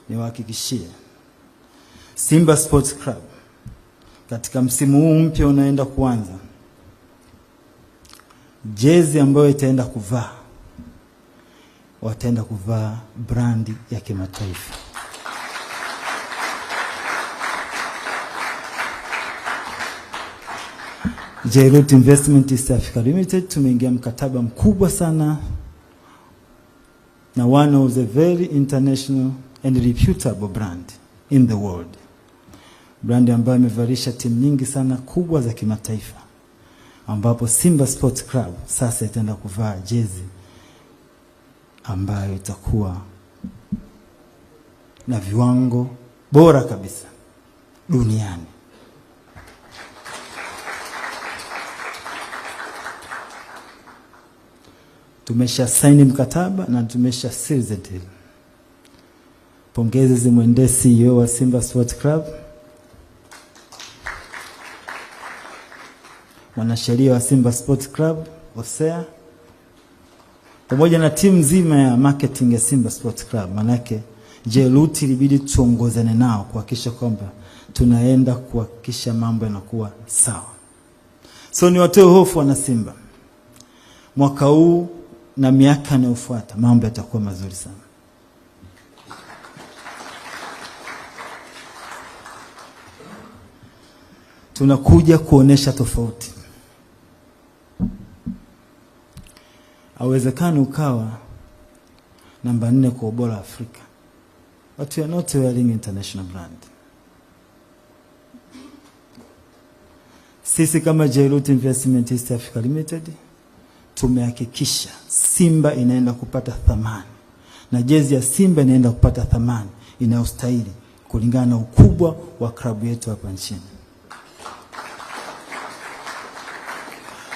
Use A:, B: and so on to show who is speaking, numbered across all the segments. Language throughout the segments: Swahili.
A: niwahakikishie Simba Sports Club katika msimu huu mpya unaenda kuanza, jezi ambayo itaenda kuvaa, wataenda kuvaa brandi ya kimataifa. Jairut Investment East Africa Limited tumeingia mkataba mkubwa sana na one of the very international and reputable brand in the world. Brand ambayo imevalisha timu nyingi sana kubwa za kimataifa, ambapo Simba Sports Club sasa itaenda kuvaa jezi ambayo itakuwa na viwango bora kabisa duniani. Tumesha sign mkataba na tumesha seal the deal. Pongezi zimwendee CEO wa Simba Sports Club, mwanasheria wa Simba Sports Club Osea, pamoja na timu nzima ya marketing ya Simba Sports Club. Manake Jairut ilibidi tuongozane nao kuhakikisha kwamba tunaenda kuhakikisha mambo yanakuwa sawa. So ni watoe hofu wana Simba, mwaka huu na miaka inayofuata mambo yatakuwa mazuri sana. Tunakuja kuonesha tofauti. Haiwezekani ukawa namba 4 kwa ubora Afrika, but we are not wearing international brand. Sisi kama Jairut Investment East Africa Limited tumehakikisha Simba inaenda kupata thamani, na jezi ya Simba inaenda kupata thamani inayostahili kulingana na ukubwa wa klabu yetu hapa nchini.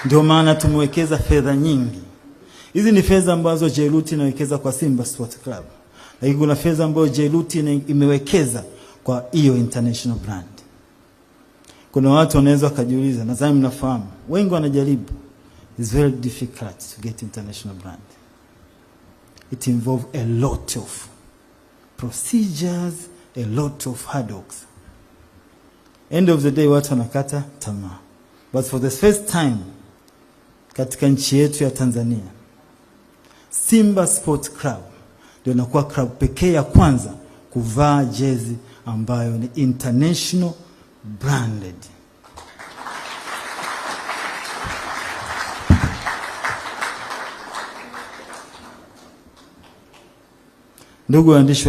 A: Ndio maana tumewekeza fedha nyingi. Hizi ni fedha ambazo Jairut inawekeza kwa Simba Sports Club, lakini kuna fedha ambazo Jairut imewekeza kwa hiyo international brand. Kuna watu wanaweza kujiuliza, nadhani mnafahamu, wengi wanajaribu. It's very difficult to get international brand. It involves a lot of procedures, a lot of hard work. End of the day watu wanakata tamaa. But for the first time katika nchi yetu ya Tanzania, Simba Sports Club ndio inakuwa club pekee ya kwanza kuvaa jezi ambayo ni international branded. Ndugu waandishi